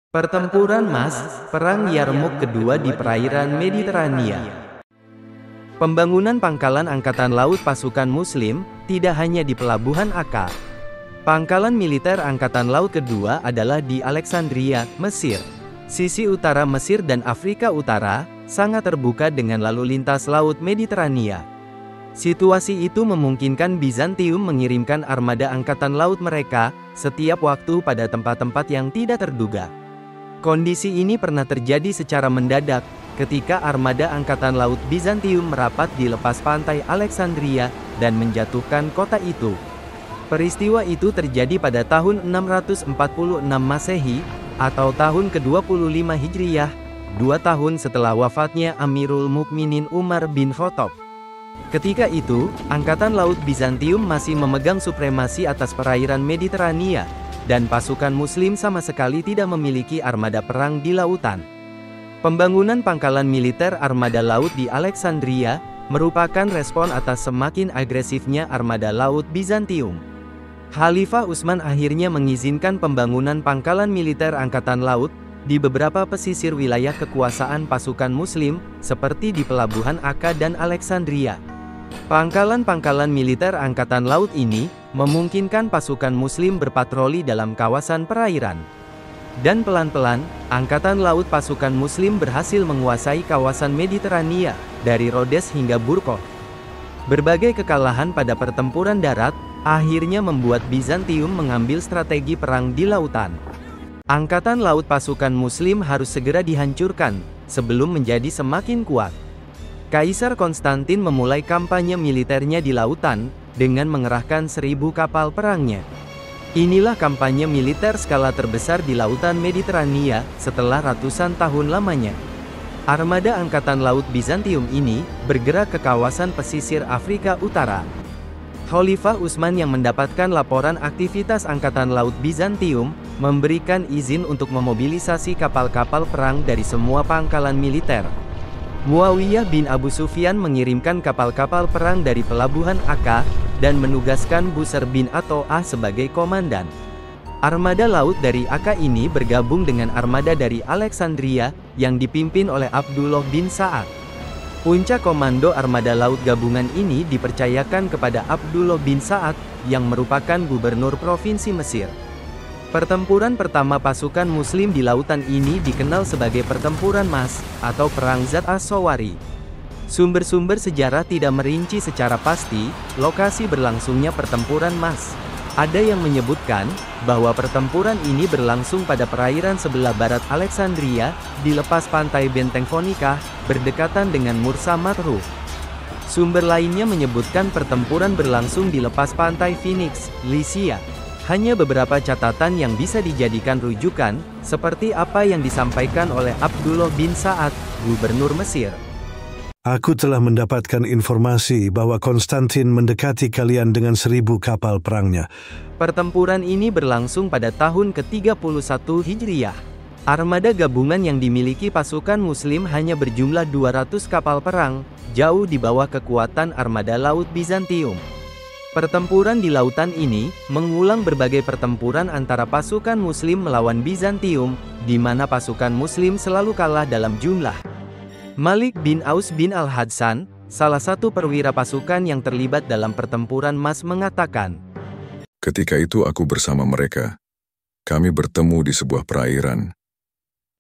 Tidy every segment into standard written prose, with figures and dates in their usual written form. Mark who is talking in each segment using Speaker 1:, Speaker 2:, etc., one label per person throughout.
Speaker 1: Pertempuran Mas, Perang Yarmouk kedua di perairan Mediterania. Pembangunan pangkalan angkatan laut pasukan Muslim, tidak hanya di pelabuhan Akka. Pangkalan militer angkatan laut kedua adalah di Alexandria, Mesir. Sisi utara Mesir dan Afrika Utara, sangat terbuka dengan lalu lintas laut Mediterania. Situasi itu memungkinkan Bizantium mengirimkan armada angkatan laut mereka, setiap waktu pada tempat-tempat yang tidak terduga. Kondisi ini pernah terjadi secara mendadak, ketika armada angkatan laut Bizantium merapat di lepas pantai Alexandria, dan menjatuhkan kota itu. Peristiwa itu terjadi pada tahun 646 Masehi, atau tahun ke-25 Hijriyah, 2 tahun setelah wafatnya Amirul Mukminin Umar bin Khattab. Ketika itu, angkatan laut Bizantium masih memegang supremasi atas perairan Mediterania, dan pasukan Muslim sama sekali tidak memiliki armada perang di lautan. Pembangunan pangkalan militer armada laut di Alexandria merupakan respon atas semakin agresifnya armada laut Bizantium. Khalifah Utsman akhirnya mengizinkan pembangunan pangkalan militer angkatan laut di beberapa pesisir wilayah kekuasaan pasukan Muslim, seperti di pelabuhan Akka dan Alexandria. Pangkalan-pangkalan militer angkatan laut ini memungkinkan pasukan Muslim berpatroli dalam kawasan perairan. Dan pelan-pelan, angkatan laut pasukan Muslim berhasil menguasai kawasan Mediterania, dari Rhodes hingga Burqoh. Berbagai kekalahan pada pertempuran darat, akhirnya membuat Bizantium mengambil strategi perang di lautan. Angkatan laut pasukan Muslim harus segera dihancurkan, sebelum menjadi semakin kuat. Kaisar Konstantin memulai kampanye militernya di lautan, dengan mengerahkan 1.000 kapal perangnya. Inilah kampanye militer skala terbesar di lautan Mediterania, setelah ratusan tahun lamanya. Armada Angkatan Laut Bizantium ini, bergerak ke kawasan pesisir Afrika Utara. Khalifah Utsman yang mendapatkan laporan aktivitas Angkatan Laut Bizantium, memberikan izin untuk memobilisasi kapal-kapal perang dari semua pangkalan militer. Muawiyah bin Abu Sufyan mengirimkan kapal-kapal perang dari pelabuhan Akka, dan menugaskan Busr bin Ato'ah sebagai komandan. Armada laut dari Akka ini bergabung dengan armada dari Alexandria, yang dipimpin oleh Abdullah bin Sa'ad. Puncak komando armada laut gabungan ini dipercayakan kepada Abdullah bin Sa'ad, yang merupakan gubernur provinsi Mesir. Pertempuran pertama pasukan Muslim di lautan ini dikenal sebagai Pertempuran Mas, atau Perang Zat As-Sawari. Sumber-sumber sejarah tidak merinci secara pasti lokasi berlangsungnya Pertempuran Mas. Ada yang menyebutkan bahwa pertempuran ini berlangsung pada perairan sebelah barat Alexandria, di lepas pantai Benteng Fonikah, berdekatan dengan Mursa Matruh. Sumber lainnya menyebutkan pertempuran berlangsung di lepas pantai Phoenix, Lycia. Hanya beberapa catatan yang bisa dijadikan rujukan, seperti apa yang disampaikan oleh Abdullah bin Sa'ad, gubernur Mesir.
Speaker 2: Aku telah mendapatkan informasi bahwa Konstantin mendekati kalian dengan 1.000 kapal perangnya.
Speaker 1: Pertempuran ini berlangsung pada tahun ke-31 Hijriyah. Armada gabungan yang dimiliki pasukan Muslim hanya berjumlah 200 kapal perang, jauh di bawah kekuatan armada laut Bizantium. Pertempuran di lautan ini mengulang berbagai pertempuran antara pasukan Muslim melawan Bizantium, di mana pasukan Muslim selalu kalah dalam jumlah. Malik bin Aus bin Al-Hadsan, salah satu perwira pasukan yang terlibat dalam pertempuran Mas mengatakan,
Speaker 3: "Ketika itu aku bersama mereka. Kami bertemu di sebuah perairan.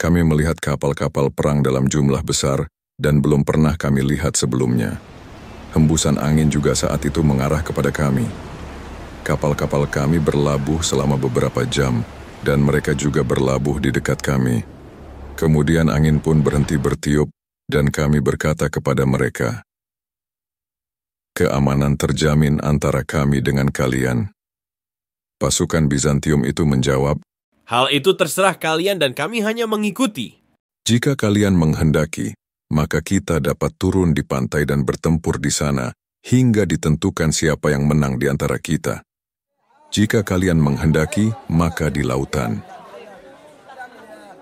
Speaker 3: Kami melihat kapal-kapal perang dalam jumlah besar, dan belum pernah kami lihat sebelumnya. Hembusan angin juga saat itu mengarah kepada kami. Kapal-kapal kami berlabuh selama beberapa jam, dan mereka juga berlabuh di dekat kami. Kemudian angin pun berhenti bertiup, dan kami berkata kepada mereka, 'Keamanan terjamin antara kami dengan kalian.' Pasukan Bizantium itu menjawab,
Speaker 4: 'Hal itu terserah kalian dan kami hanya mengikuti.'
Speaker 3: Jika kalian menghendaki, maka kita dapat turun di pantai dan bertempur di sana, hingga ditentukan siapa yang menang di antara kita. Jika kalian menghendaki, maka di lautan."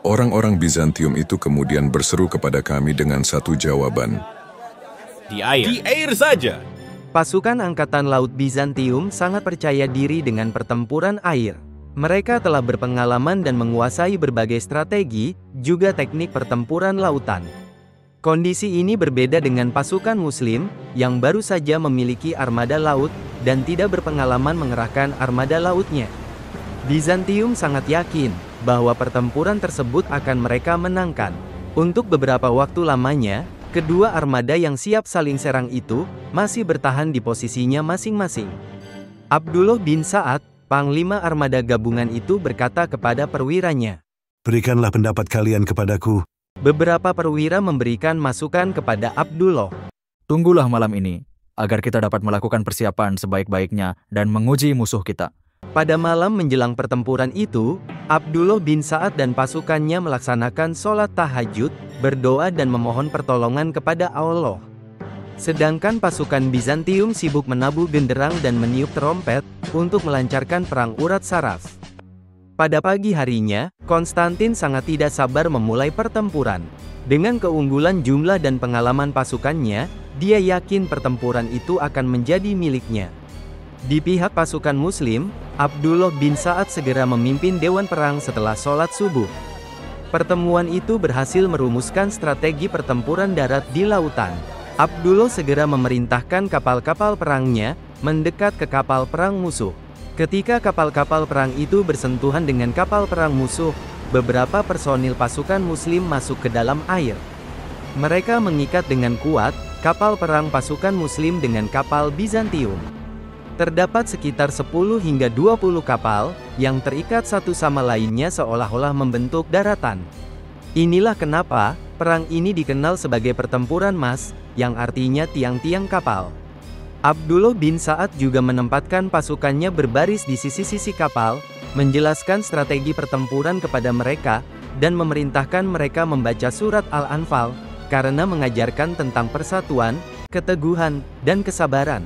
Speaker 3: Orang-orang Bizantium itu kemudian berseru kepada kami dengan satu jawaban,
Speaker 4: Di air saja.
Speaker 1: Pasukan Angkatan Laut Bizantium sangat percaya diri dengan pertempuran air. Mereka telah berpengalaman dan menguasai berbagai strategi, juga teknik pertempuran lautan. Kondisi ini berbeda dengan pasukan Muslim, yang baru saja memiliki armada laut, dan tidak berpengalaman mengerahkan armada lautnya. Bizantium sangat yakin, bahwa pertempuran tersebut akan mereka menangkan. Untuk beberapa waktu lamanya, kedua armada yang siap saling serang itu, masih bertahan di posisinya masing-masing. Abdullah bin Sa'ad, Panglima armada gabungan itu berkata kepada perwiranya,
Speaker 2: Berikanlah pendapat kalian kepadaku.
Speaker 1: Beberapa perwira memberikan masukan kepada Abdullah.
Speaker 5: Tunggulah malam ini, agar kita dapat melakukan persiapan sebaik-baiknya dan menguji musuh kita.
Speaker 1: Pada malam menjelang pertempuran itu, Abdullah bin Sa'ad dan pasukannya melaksanakan sholat tahajud, berdoa dan memohon pertolongan kepada Allah. Sedangkan pasukan Bizantium sibuk menabuh genderang dan meniup trompet, untuk melancarkan perang urat saraf. Pada pagi harinya, Konstantin sangat tidak sabar memulai pertempuran. Dengan keunggulan jumlah dan pengalaman pasukannya, dia yakin pertempuran itu akan menjadi miliknya. Di pihak pasukan Muslim, Abdullah bin Sa'ad segera memimpin dewan perang setelah sholat subuh. Pertemuan itu berhasil merumuskan strategi pertempuran darat di lautan. Abdullah segera memerintahkan kapal-kapal perangnya, mendekat ke kapal perang musuh. Ketika kapal-kapal perang itu bersentuhan dengan kapal perang musuh, beberapa personil pasukan Muslim masuk ke dalam air. Mereka mengikat dengan kuat, kapal perang pasukan Muslim dengan kapal Bizantium. Terdapat sekitar 10 hingga 20 kapal, yang terikat satu sama lainnya seolah-olah membentuk daratan. Inilah kenapa, perang ini dikenal sebagai pertempuran mas, yang artinya tiang-tiang kapal. Abdullah bin Sa'ad juga menempatkan pasukannya berbaris di sisi-sisi kapal, menjelaskan strategi pertempuran kepada mereka, dan memerintahkan mereka membaca surat Al-Anfal, karena mengajarkan tentang persatuan, keteguhan, dan kesabaran.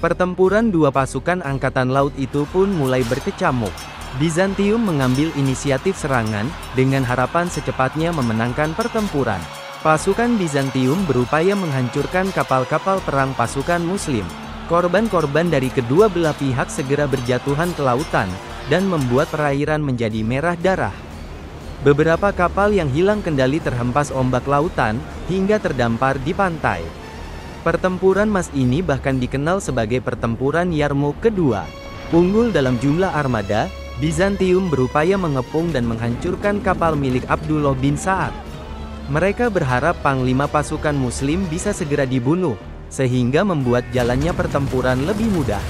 Speaker 1: Pertempuran dua pasukan angkatan laut itu pun mulai berkecamuk. Bizantium mengambil inisiatif serangan, dengan harapan secepatnya memenangkan pertempuran. Pasukan Bizantium berupaya menghancurkan kapal-kapal perang pasukan Muslim. Korban-korban dari kedua belah pihak segera berjatuhan ke lautan, dan membuat perairan menjadi merah darah. Beberapa kapal yang hilang kendali terhempas ombak lautan, hingga terdampar di pantai. Pertempuran mas ini bahkan dikenal sebagai pertempuran Yarmouk kedua. Unggul dalam jumlah armada, Bizantium berupaya mengepung dan menghancurkan kapal milik Abdullah bin Sa'ad. Mereka berharap panglima pasukan Muslim bisa segera dibunuh, sehingga membuat jalannya pertempuran lebih mudah.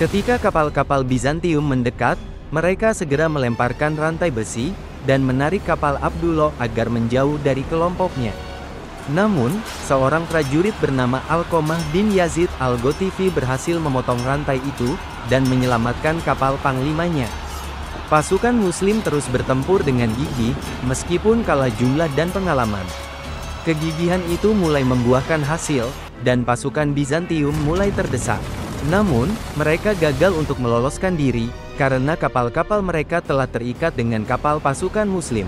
Speaker 1: Ketika kapal-kapal Bizantium mendekat, mereka segera melemparkan rantai besi, dan menarik kapal Abdullah agar menjauh dari kelompoknya. Namun, seorang prajurit bernama Alqamah bin Yazid al-Ghotifi berhasil memotong rantai itu, dan menyelamatkan kapal panglimanya. Pasukan Muslim terus bertempur dengan gigih, meskipun kalah jumlah dan pengalaman. Kegigihan itu mulai membuahkan hasil, dan pasukan Bizantium mulai terdesak. Namun, mereka gagal untuk meloloskan diri, karena kapal-kapal mereka telah terikat dengan kapal pasukan Muslim.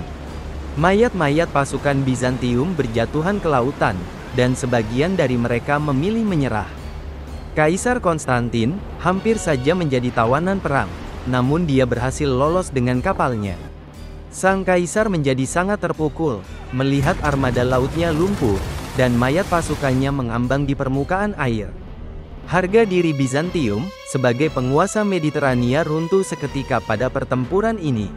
Speaker 1: Mayat-mayat pasukan Bizantium berjatuhan ke lautan, dan sebagian dari mereka memilih menyerah. Kaisar Konstantin hampir saja menjadi tawanan perang, namun dia berhasil lolos dengan kapalnya. Sang kaisar menjadi sangat terpukul, melihat armada lautnya lumpuh, dan mayat pasukannya mengambang di permukaan air. Harga diri Bizantium, sebagai penguasa Mediterania runtuh seketika pada pertempuran ini.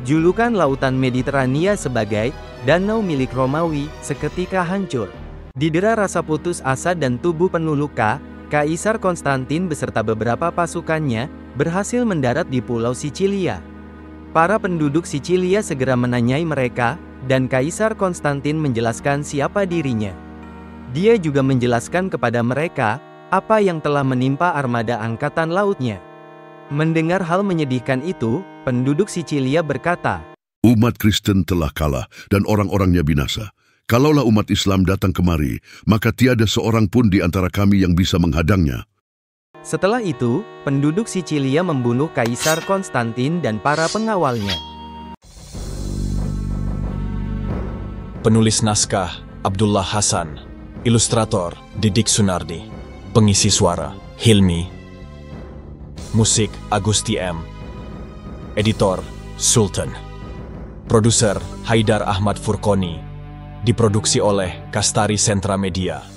Speaker 1: Julukan lautan Mediterania sebagai danau milik Romawi seketika hancur. Didera rasa putus asa dan tubuh penuh luka, Kaisar Konstantin beserta beberapa pasukannya berhasil mendarat di Pulau Sicilia. Para penduduk Sicilia segera menanyai mereka, dan Kaisar Konstantin menjelaskan siapa dirinya. Dia juga menjelaskan kepada mereka apa yang telah menimpa armada angkatan lautnya. Mendengar hal menyedihkan itu, penduduk Sicilia berkata,
Speaker 6: Umat Kristen telah kalah dan orang-orangnya binasa. Kalaulah umat Islam datang kemari, maka tiada seorang pun di antara kami yang bisa menghadangnya.
Speaker 1: Setelah itu, penduduk Sicilia membunuh Kaisar Konstantin dan para pengawalnya.
Speaker 4: Penulis naskah, Abdullah Hasan. Ilustrator, Didik Sunardi. Pengisi suara, Hilmi. Musik, Agusti M. Editor, Sultan. Produser, Haidar Ahmad Furqoni. Diproduksi oleh Kastari Sentra Media.